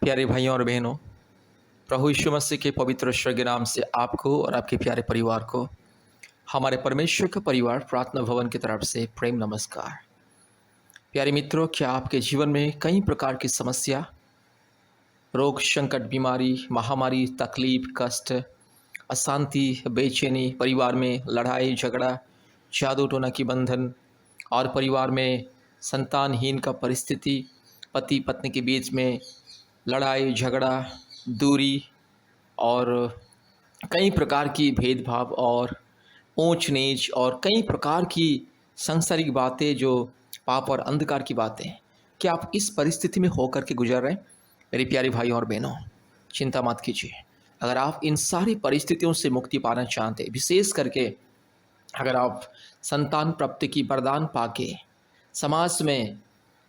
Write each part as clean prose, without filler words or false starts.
प्यारे भाइयों और बहनों, प्रभु यीशु मसीह के पवित्र स्वर्गीय नाम से आपको और आपके प्यारे परिवार को हमारे परमेश्वर का परिवार प्रार्थना भवन की तरफ से प्रेम नमस्कार। प्यारे मित्रों, क्या आपके जीवन में कई प्रकार की समस्या, रोग, संकट, बीमारी, महामारी, तकलीफ, कष्ट, अशांति, बेचैनी, परिवार में लड़ाई झगड़ा, जादू टोना की बंधन और परिवार में संतानहीन का परिस्थिति, पति पत्नी के बीच में लड़ाई झगड़ा, दूरी और कई प्रकार की भेदभाव और ऊंच नीच और कई प्रकार की सांसारिक बातें जो पाप और अंधकार की बातें हैं, क्या आप इस परिस्थिति में होकर के गुजर रहे हैं? मेरे प्यारे भाइयों और बहनों, चिंता मत कीजिए। अगर आप इन सारी परिस्थितियों से मुक्ति पाना चाहते हैं, विशेष करके अगर आप संतान प्राप्ति की वरदान पाके समाज में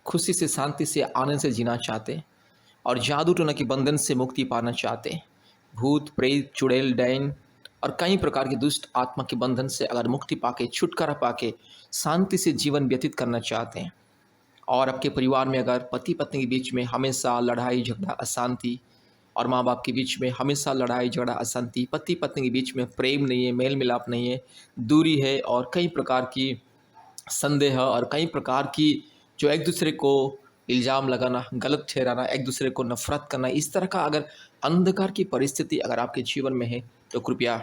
खुशी से, शांति से, आनंद से जीना चाहते हैं और जादू टोना के बंधन से मुक्ति पाना चाहते हैं, भूत प्रेत चुड़ैल डैन और कई प्रकार के दुष्ट आत्मा के बंधन से अगर मुक्ति पाके, छुटकारा पाके शांति से जीवन व्यतीत करना चाहते हैं और आपके परिवार में अगर पति पत्नी के बीच में हमेशा लड़ाई झगड़ा अशांति और माँ बाप के बीच में हमेशा लड़ाई झगड़ा अशांति, पति पत्नी के बीच में प्रेम नहीं है, मेल मिलाप नहीं है, दूरी है और कई प्रकार की संदेह और कई प्रकार की जो एक दूसरे को इल्ज़ाम लगाना, गलत ठहराना, एक दूसरे को नफरत करना, इस तरह का अगर अंधकार की परिस्थिति अगर आपके जीवन में है तो कृपया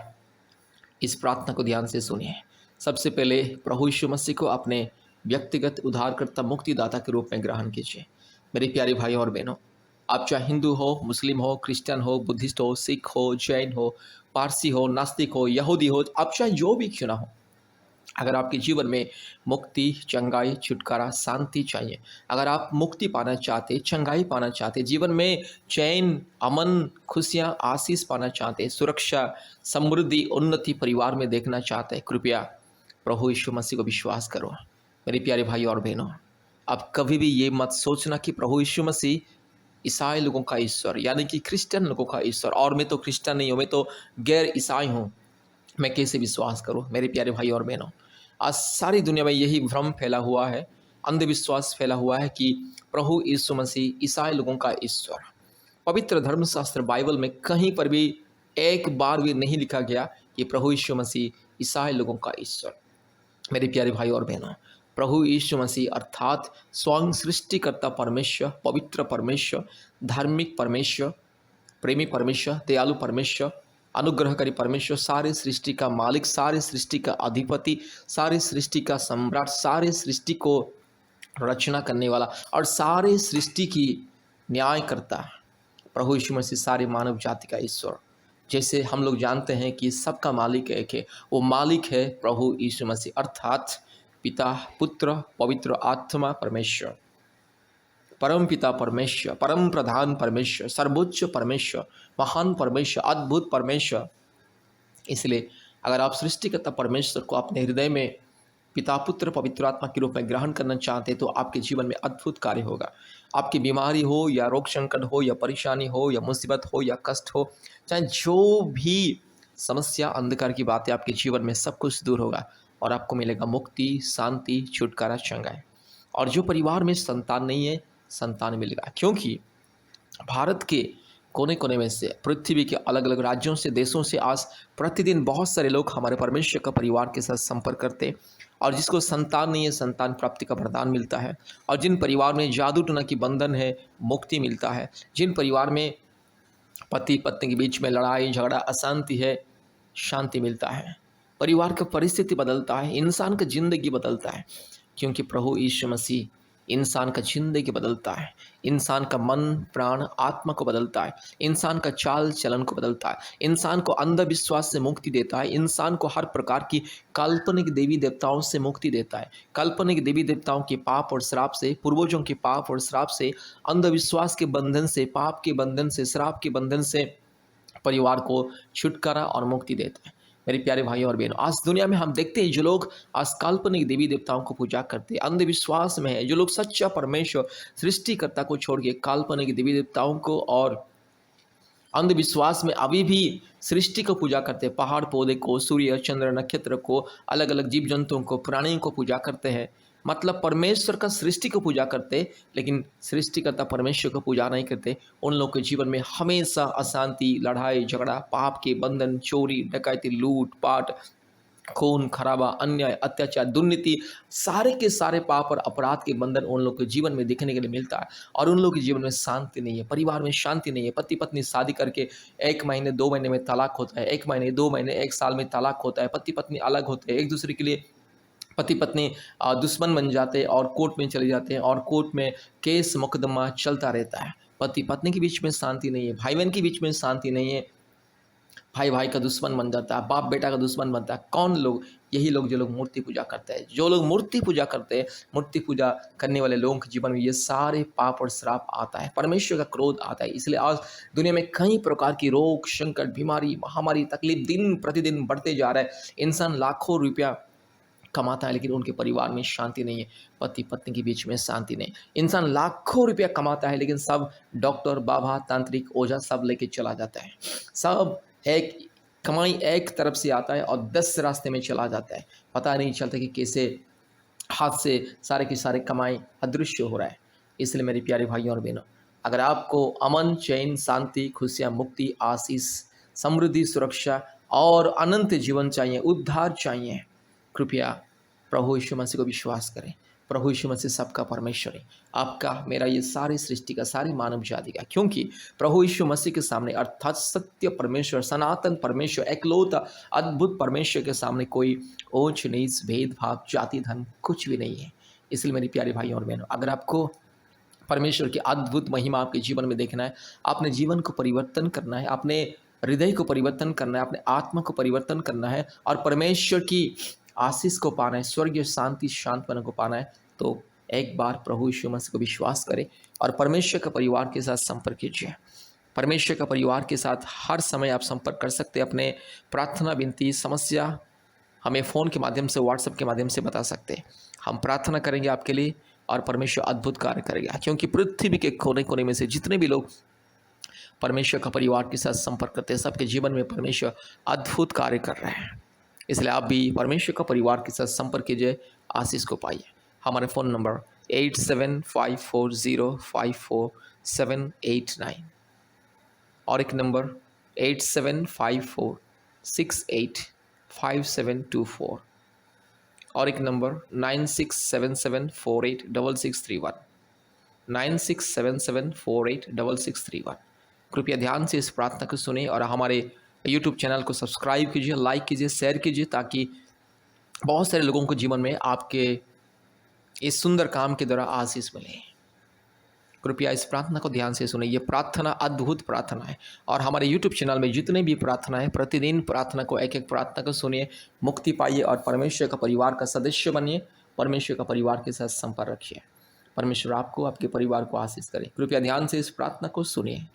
इस प्रार्थना को ध्यान से सुनिए। सबसे पहले प्रभु यीशु मसीह को अपने व्यक्तिगत उद्धारकर्ता मुक्तिदाता के रूप में ग्रहण कीजिए। मेरे प्यारे भाइयों और बहनों, आप चाहे हिंदू हो, मुस्लिम हो, क्रिश्चियन हो, बुद्धिस्ट हो, सिख हो, जैन हो, पारसी हो, नास्तिक हो, यहूदी हो, आप चाहे जो भी क्यों ना हो, अगर आपके जीवन में मुक्ति, चंगाई, छुटकारा, शांति चाहिए, अगर आप मुक्ति पाना चाहते, चंगाई पाना चाहते, जीवन में चैन, अमन, खुशियाँ, आशीष पाना चाहते, सुरक्षा, समृद्धि, उन्नति परिवार में देखना चाहते हैं, कृपया प्रभु यीशु मसीह को विश्वास करो। मेरे प्यारे भाई और बहनों, आप कभी भी ये मत सोचना कि प्रभु यीशु मसीह ईसाई लोगों का ईश्वर यानी कि क्रिश्चियन लोगों का ईश्वर और मैं तो क्रिश्चियन नहीं हूँ, मैं तो गैर ईसाई हूँ, मैं कैसे विश्वास करूं? मेरे प्यारे भाई और बहनों, आज सारी दुनिया में यही भ्रम फैला हुआ है, अंधविश्वास फैला हुआ है कि प्रभु यीशु मसीह ईसाई लोगों का ईश्वर। पवित्र धर्मशास्त्र बाइबल में कहीं पर भी एक बार भी नहीं लिखा गया कि प्रभु यीशु मसीह ईसाई लोगों का ईश्वर। मेरे प्यारे भाई और बहनों, प्रभु यीशु मसीह अर्थात स्वयं सृष्टिकर्ता परमेश्वर, पवित्र परमेश्वर, धार्मिक परमेश्वर, प्रेमी परमेश्वर, दयालु परमेश्वर, अनुग्रहकारी परमेश्वर, सारे सृष्टि का मालिक, सारे सृष्टि का अधिपति, सारे सृष्टि का सम्राट, सारे सृष्टि को रचना करने वाला और सारे सृष्टि की न्याय करता प्रभु यीशु मसीह सारे मानव जाति का ईश्वर। जैसे हम लोग जानते हैं कि सबका मालिक एक है, वो मालिक है प्रभु यीशु मसीह अर्थात पिता, पुत्र, पवित्र आत्मा परमेश्वर, परम पिता परमेश्वर, परम प्रधान परमेश्वर, सर्वोच्च परमेश्वर, महान परमेश्वर, अद्भुत परमेश्वर। इसलिए अगर आप सृष्टिकर्ता परमेश्वर को अपने हृदय में पिता, पुत्र, पवित्र आत्मा के रूप में ग्रहण करना चाहते हैं तो आपके जीवन में अद्भुत कार्य होगा। आपकी बीमारी हो या रोग संकट हो या परेशानी हो या मुसीबत हो या कष्ट हो, चाहे जो भी समस्या, अंधकार की बातें आपके जीवन में, सब कुछ दूर होगा और आपको मिलेगा मुक्ति, शांति, छुटकारा, चंगाई। और जो परिवार में संतान नहीं है, संतान मिलेगा, क्योंकि भारत के कोने कोने में से, पृथ्वी के अलग अलग राज्यों से, देशों से आज प्रतिदिन बहुत सारे लोग हमारे परमेश्वर का परिवार के साथ संपर्क करते हैं और जिसको संतान नहीं है, संतान प्राप्ति का वरदान मिलता है। और जिन परिवार में जादू टोना की बंधन है, मुक्ति मिलता है। जिन परिवार में पति पत्नी के बीच में लड़ाई झगड़ा अशांति है, शांति मिलता है। परिवार का परिस्थिति बदलता है, इंसान का जिंदगी बदलता है, क्योंकि प्रभु यीशु मसीह इंसान का जिंदगी बदलता है, इंसान का मन, प्राण, आत्मा को बदलता है, इंसान का चाल चलन को बदलता है, इंसान को अंधविश्वास से मुक्ति देता है, इंसान को हर प्रकार की काल्पनिक देवी देवताओं से मुक्ति देता है, काल्पनिक देवी देवताओं के पाप और श्राप से, पूर्वजों के पाप और श्राप से, अंधविश्वास के बंधन से, पाप के बंधन से, श्राप के बंधन से परिवार को छुटकारा और मुक्ति देता है। मेरे प्यारे भाइयों और बहनों, आज दुनिया में हम देखते हैं जो लोग आज काल्पनिक देवी देवताओं को पूजा करते हैं, अंधविश्वास में है, जो लोग सच्चा परमेश्वर सृष्टिकर्ता को छोड़ के काल्पनिक देवी देवताओं को और अंधविश्वास में अभी भी सृष्टि को पूजा करते हैं, पहाड़ पौधे को, सूर्य चंद्र नक्षत्र को, अलग अलग जीव जंतुओं को, प्राणियों को पूजा करते हैं, मतलब परमेश्वर का सृष्टि को पूजा करते, लेकिन सृष्टिकर्ता परमेश्वर को पूजा नहीं करते। उन लोगों के जीवन में हमेशा अशांति, लड़ाई झगड़ा, पाप के बंधन, चोरी डकैती, लूट पाट, खून खराबा, अन्याय, अत्याचार, दुर्नीति, सारे के सारे पाप और अपराध के बंधन उन लोगों के जीवन में देखने के लिए मिलता है। और उन लोगों के जीवन में शांति नहीं है, परिवार में शांति नहीं है। पति पत्नी शादी करके 1 महीने 2 महीने में तलाक होता है, 1 महीने 2 महीने 1 साल में तलाक होता है। पति पत्नी अलग होते हैं, एक दूसरे के लिए पति पत्नी दुश्मन बन जाते हैं और कोर्ट में चले जाते हैं और कोर्ट में केस मुकदमा चलता रहता है। पति पत्नी के बीच में शांति नहीं है, भाई बहन के बीच में शांति नहीं है, भाई भाई का दुश्मन बन जाता है, बाप बेटा का दुश्मन बनता है। कौन लोग? यही लोग जो लोग मूर्ति पूजा करते हैं। जो लोग मूर्ति पूजा करते हैं, मूर्ति पूजा करने वाले लोगों के जीवन में ये सारे पाप और श्राप आता है, परमेश्वर का क्रोध आता है। इसलिए आज दुनिया में कई प्रकार की रोग, संकट, बीमारी, महामारी, तकलीफ दिन प्रतिदिन बढ़ते जा रहा है। इंसान लाखों रुपया कमाता है लेकिन उनके परिवार में शांति नहीं है, पति पत्नी के बीच में शांति नहीं। इंसान लाखों रुपया कमाता है लेकिन सब डॉक्टर, बाबा, तांत्रिक, ओझा सब लेके चला जाता है। सब एक कमाई एक तरफ से आता है और 10 रास्ते में चला जाता है। पता नहीं चलता कि कैसे हाथ से सारे के सारे कमाई अदृश्य हो रहा है। इसलिए मेरे प्यारे भाइयों और बहनों, अगर आपको अमन, चैन, शांति, खुशियाँ, मुक्ति, आशीष, समृद्धि, सुरक्षा और अनंत जीवन चाहिए, उद्धार चाहिए, कृपया प्रभु यीशु मसीह को विश्वास करें। प्रभु यीशु मसीह सबका परमेश्वर है, आपका, मेरा, ये सारी सृष्टि का, सारी मानव जाति का। क्योंकि प्रभु यीशु मसीह के सामने अर्थात सत्य परमेश्वर, सनातन परमेश्वर, एकलौता अद्भुत परमेश्वर के सामने कोई ऊंच नीच, भेदभाव, जाति धर्म कुछ भी नहीं है। इसलिए मेरी प्यारे भाइयों और बहनों, अगर आपको परमेश्वर की अद्भुत महिमा आपके जीवन में देखना है, अपने जीवन को परिवर्तन करना है, अपने हृदय को परिवर्तन करना है, अपने आत्मा को परिवर्तन करना है और परमेश्वर की आशीष को पाना है, स्वर्गीय शांति, शांतपन को पाना है, तो एक बार प्रभु यीशु मसीह को विश्वास करें और परमेश्वर के परिवार के साथ संपर्क कीजिए। परमेश्वर का परिवार के साथ हर समय आप संपर्क कर सकते हैं। अपने प्रार्थना, विनती, समस्या हमें फ़ोन के माध्यम से, व्हाट्सएप के माध्यम से बता सकते हैं। हम प्रार्थना करेंगे आपके लिए और परमेश्वर अद्भुत कार्य करेगा। क्योंकि पृथ्वी के कोने कोने में से जितने भी लोग परमेश्वर का परिवार के साथ संपर्क करते हैं, सबके जीवन में परमेश्वर अद्भुत कार्य कर रहे हैं। इसलिए आप भी परमेश्वर का परिवार के साथ संपर्क कीजिए, आशीष को पाइए। हमारे फ़ोन नंबर 8754054789 और एक नंबर 8754685724 और एक नंबर 9677486631 9677486631। कृपया ध्यान से इस प्रार्थना को सुने और हमारे यूट्यूब चैनल को सब्सक्राइब कीजिए, लाइक कीजिए, शेयर कीजिए, ताकि बहुत सारे लोगों को जीवन में आपके इस सुंदर काम के द्वारा आशीष मिले। कृपया इस प्रार्थना को ध्यान से सुने। ये प्रार्थना अद्भुत प्रार्थना है और हमारे यूट्यूब चैनल में जितने भी प्रार्थना है, प्रतिदिन प्रार्थना को, एक एक प्रार्थना को सुनिए, मुक्ति पाइए और परमेश्वर का परिवार का सदस्य बनिए। परमेश्वर का परिवार के साथ संपर्क रखिए। परमेश्वर आपको, आपके परिवार को आशीष करे। कृपया ध्यान से इस प्रार्थना को सुनिए।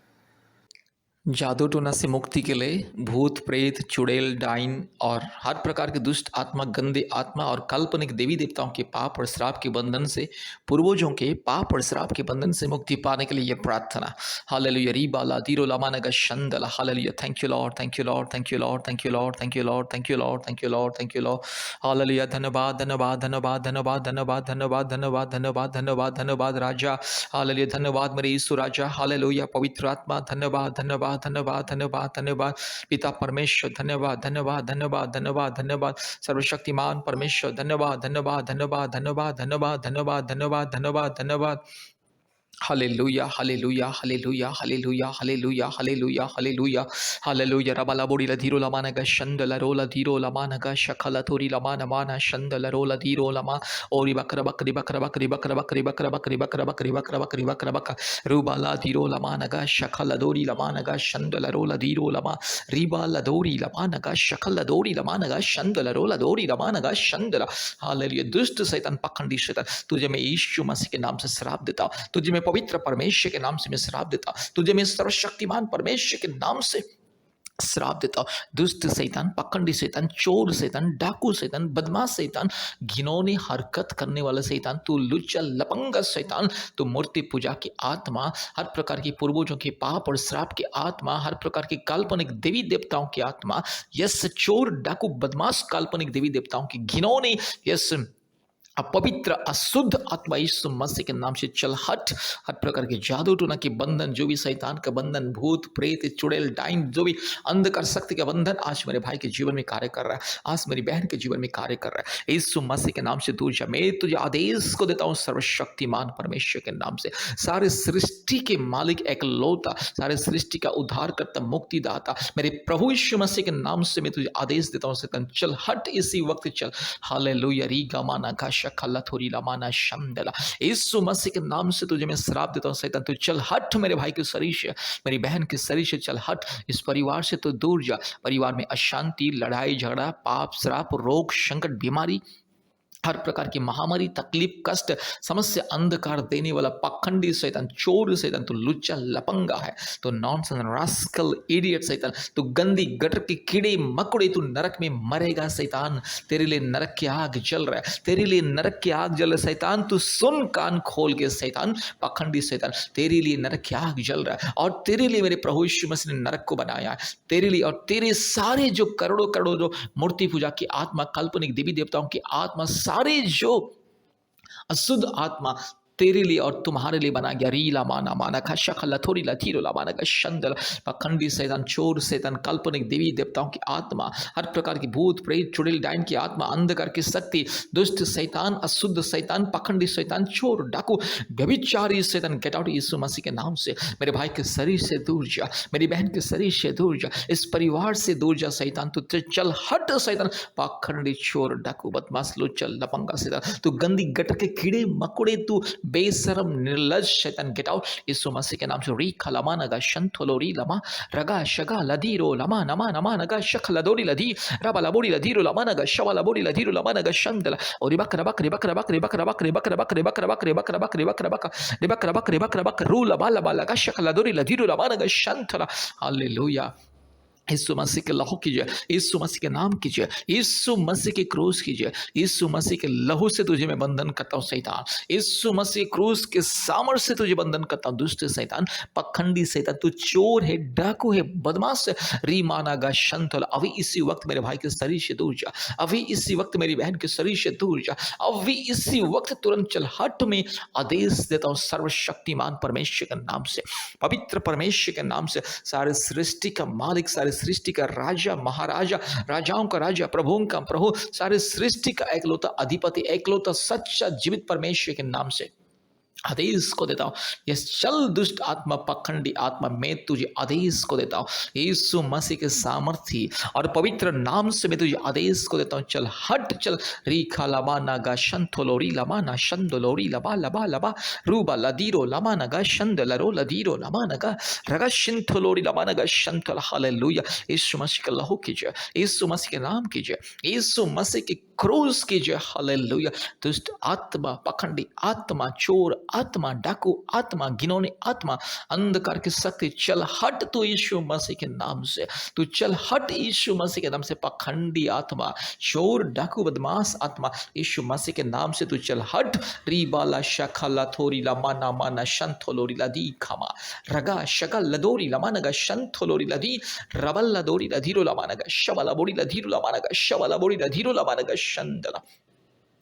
जादू टोना से मुक्ति के लिए भूत, प्रेत, चुड़ैल, डाइन और हर प्रकार के दुष्ट आत्मा, गंदे आत्मा और काल्पनिक देवी देवताओं के पाप और श्राप के बंधन से, पूर्वजों के पाप और श्राप के बंधन से मुक्ति पाने के लिए यह प्रार्थना। हालेलुया रीबाला दीरो लामानगा शंदला। Hallelujah. Thank you Lord, thank you Lord, thank you Lord, thank you Lord, thank you Lord, thank you Lord, thank you Lord, thank you Lord. Hallelujah. धन्यवाद, धन्यवाद, धन्यवाद, धन्यवाद, धन्यवाद, धन्यवाद, धन्यवाद, धन्यवाद, धन्यवाद, धन्यवाद राजा। हालेलुया। धन्यवाद मेरे यीशु राजा। हालेलुया। पवित्र आत्मा धन्यवाद, धन्यवाद, धन्यवाद, धन्यवाद, धन्यवाद। पिता परमेश्वर धन्यवाद, धन्यवाद, धन्यवाद, धन्यवाद, धन्यवाद। सर्वशक्तिमान परमेश्वर धन्यवाद, धन्यवाद, धन्यवाद, धन्यवाद, धन्यवाद, धन्यवाद, धन्यवाद, धन्यवाद, धन्यवाद। Hallelujah, hallelujah, hallelujah, hallelujah, hallelujah, hallelujah, hallelujah, hallelujah. रबाला बोड़ी लधीरो लमानगा शंदला रोला धीरो लमानगा शकला थोरी लमाना माना शंदला रोला धीरो लमा ओरी बकरा बकरी बकरा बकरी बकरा बकरी बकरा बकरी बकरा बकरी बकरा बकरी बकरा बका रूबाला धीरो लमानगा शकला दोरी लमानगा शंदला रोला धीरो लमा रीबाला दोरी लमानगा शकला दोरी लमानगा शंदला रोला दोरी लमानगा शंदला। हालेलुया। दुष्ट शैतान, पखंडी शैतान, तुझे मैं यीशु मसीह के नाम से श्राप देता हूं। तुझे मैं पवित्र परमेश्वर के नाम से मैं श्राप देता हूं। तुझे मैं सर्वशक्तिमान परमेश्वर के नाम से श्राप देता हूं। दुष्ट शैतान, पखंडी शैतान, चोर शैतान, डाकू शैतान, बदमाश शैतान, घिनौनी हरकत करने वाला शैतान, तू लुच्चा लपंगा शैतान, तू मूर्ति पूजा की आत्मा, हर प्रकार की पूर्वजों के पाप और श्राप की आत्मा, हर प्रकार की काल्पनिक देवी देवताओं की आत्मा, यस चोर, डाकू, बदमाश, काल्पनिक देवी देवताओं की घिनौनी, यस अपवित्र अशुद्ध आत्मा यीशु मसीह के नाम से चल हट। हर प्रकार के जादू टोना के बंधन, जो भी शैतान का बंधन, भूत प्रेत चुड़ैल डाइन, जो भी अंधकार शक्ति का बंधन आज मेरे भाई के जीवन में कार्य कर रहा है, आज मेरी बहन के जीवन में कार्य कर रहा है, यीशु मसीह के नाम से दूर जा। मैं तुझे आदेश को देता हूँ सर्वशक्तिमान परमेश्वर के नाम से, सारे सृष्टि के मालिक एकलौता, सारे सृष्टि का उद्धार करता, मुक्तिदाता, मेरे प्रभु यीशु मसीह के नाम से मैं तुझे आदेश देता हूँ शैतान चल हट, इसी वक्त चल। हालेलुया री गमाना का शखला थोरी लमाना शमदला, यीशु मसीह के नाम से तुझे मैं श्राप देता हूँ शैतान तू चल हट, मेरे भाई के शरीर से, मेरी बहन के शरीर से चल हट, इस परिवार से तो दूर जा। परिवार में अशांति, लड़ाई झगड़ा, पाप, श्राप, रोग, संकट, बीमारी, हर प्रकार की महामारी, तकलीफ, कष्ट, समस्या, अंधकार देने वाला पाखंडी शैतान, चोर शैतान, तो लुच्चा लपंगा है, तो नॉनसेंस रास्कल इडियट शैतान, तो गंदी गटर के कीड़े मकोड़े, तू नरक में मरेगा शैतान। तेरे लिए नरक की आग जल रहा है, तेरे लिए नरक की आग जल रहा है शैतान। तू सुन कान खोल के शैतान, पाखंडी शैतान, तेरे लिए नरक की आग जल रहा है, और तेरे लिए मेरे प्रभु यीशु मसीह ने नरक को बनाया है, तेरे लिए और तेरे सारे जो करोड़ों करोड़ों जो मूर्ति पूजा की आत्मा, काल्पनिक देवी देवताओं की आत्मा, सारे जो अशुद्ध आत्मा तेरे लिए और तुम्हारे लिए बना गया। रीला माना माना का शखला थोड़ी लथीरो ला माना का शंदल, पखंडी शैतान, चोर शैतान, काल्पनिक देवी देवताओं की आत्मा, हर प्रकार की भूत प्रेत चुड़ैल डायन की आत्मा, अंधकार की शक्ति, दुष्ट शैतान, अशुद्ध शैतान, पखंडी शैतान, चोर डाकू, व्यभिचारी शैतान, गेट आउट यीशु मसीह के नाम से। मेरे भाई के शरीर से दूर जा, मेरी बहन के शरीर से दूर जा, इस परिवार से दूर जा शैतान, तू चल हट शैतान, पाखंडी चोर डाकू बदमाश लुच्चल लपंगा शैतान, तू गंदी गटर के कीड़े मकोड़े, तू बेशरम निर्लज शैतान, गेट आउट यीशु मसीह के नाम से। री खलमा नगा शंथोलोरी लमा रगा शगा लदीरो लमा नमा नमा नगा शख लदोरी लदी रबा लबोरी लदीरो लमा नगा शवा लबोरी लदीरो लमा नगा शंदला और रिबक रबक रिबक रबक रिबक रबक रिबक रबक रिबक रबक रिबक रबक रिबक रबक रिबक रबक रिबक रबक रू लबा लबा लगा शख लदोरी लदीरो लमा नगा शंथला। हालेलुया। यीशु मसीह के लहू कीजिए, यीशु मसीह के नाम कीजिए, यीशु मसीह की क्रूस कीजिए, यीशु मसीह के लहू से तुझे मैं बंधन करता हूँ शैतान, यीशु मसीह क्रूस के सामर्थ्य से तुझे बंधन करता हूँ दुष्ट शैतान, पखंडी शैतान, तू चोर है, डाकू है, बदमाश है, रीमाना गा शंतल, अभी इसी वक्त मेरे भाई के शरीर से दूर जा, अभी इसी वक्त मेरी बहन के शरीर से दूर जा, अभी इसी वक्त तुरंत चल हट। में आदेश देता हूँ सर्वशक्तिमान परमेश्वर के नाम से, पवित्र परमेश्वर के नाम से, सारे सृष्टि का मालिक, सारे सृष्टि का राजा, महाराजा, राजाओं का राजा, प्रभुओं का प्रभु, सारे सृष्टि का एकलौता अधिपति, एकलौता सच्चा जीवित परमेश्वर के नाम से आदेश को देता हूँ, ये चल दुष्ट आत्मा, पखंडी आत्मा, मैं तुझे आदेश को देता हूँ यीशु मसीह के सामर्थ्य और पवित्र नाम से मैं तुझे आदेश को देता हूँ, चल हट चल। रीखा लबा नागा शंथोलोरी लमा ना शंदोलोरी लबा लबा लबा रूबा लदीरो लमा नगा शंद लरो लदीरो लमा नगा रगा शिंथोलोरी लमा नगा शंथल। हालेलुया। यीशु मसीह का लहू कीजिए, यीशु मसीह के नाम कीजिए, यीशु मसीह की क्रूस कीजिए। हालेलुया। दुष्ट आत्मा, पखंडी आत्मा, चोर आत्मा, डाकू आत्मा, घिनौनी आत्मा, अंधकार की शक्ति, चल हट तू यीशु मसीह के नाम से, तू चल हट यीशु मसीह के नाम से। पखंडी आत्मा, चोर डाकू बदमाश आत्मा, यीशु मसीह के नाम से तू चल हट। रीबाला शखला थोरी लमाना माना शंथोलोरी लदी खमा रगा शगल लदोरी लमानगा शंथोलोरी लदी रबल लदोरी लधीरो लमानगा शबला बोरी लधीरो लमानगा शबला बोरी लधीरो लमानगा शंदला।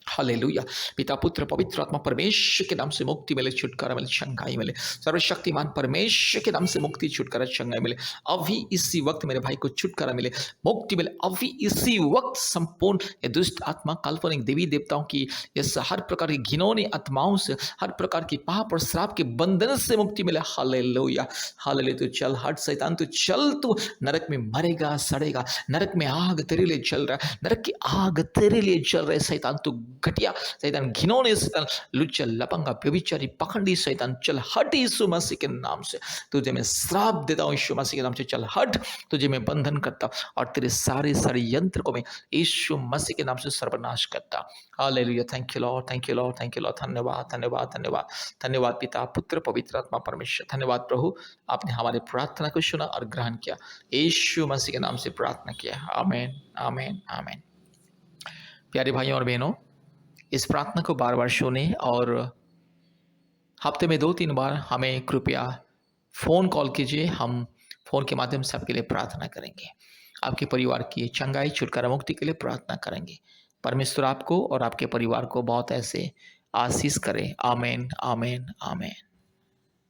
हालेलुया। पिता पुत्र पवित्र आत्मा परमेश्वर के नाम से मुक्ति मिले, छुटकारा मिले, शंघाई मिले, सर्वशक्तिमान परमेश्वर के नाम से मुक्ति, छुटकारा, शंघाई मिले। अभी इसी वक्त मेरे भाई को छुटकारा मिले, मुक्ति मिले, अभी इसी वक्त संपूर्ण ये दुष्ट आत्मा, काल्पनिक देवी देवताओं की, इस हर प्रकार की घिनौनी आत्माओं से, हर प्रकार की पाप और श्राप के बंधन से मुक्ति मिले। हालेलुया। हालेलुया। तू चल हट शैतान, तू चल, तू नरक में मरेगा, सड़ेगा, नरक में आग तेरे लिए चल रहा है, नरक की आग तेरे लिए चल रहे शैतान, तू घटिया शैतान, घिनौने शैतान, लुच्चा लपंगा, व्यभिचारी, पखंडी शैतान, चल हट यीशु मसीह के नाम से। तुझे मैं श्राप देता हूँ यीशु मसीह के नाम से, चल हट। तुझे मैं बंधन करता हूँ और तेरे सारे सारे यंत्र को मैं यीशु मसीह के नाम से सर्वनाश करता। Hallelujah. Thank you Lord, thank you Lord, thank you Lord. धन्यवाद, धन्यवाद, धन्यवाद, धन्यवाद पिता पुत्र पवित्र आत्मा परमेश्वर। धन्यवाद प्रभु, आपने हमारे प्रार्थना को सुना और ग्रहण किया। यीशु मसीह के नाम से प्रार्थना किया। आमीन, आमीन, आमीन। प्यारे भाइयों और बहनों, इस प्रार्थना को बार बार सुने और हफ्ते में 2-3 बार हमें कृपया फ़ोन कॉल कीजिए। हम फ़ोन के माध्यम से आपके लिए प्रार्थना करेंगे, आपके परिवार की चंगाई, छुटकारा, मुक्ति के लिए प्रार्थना करेंगे। परमेश्वर आपको और आपके परिवार को बहुत ऐसे आशीष करे। आमीन, आमीन, आमीन।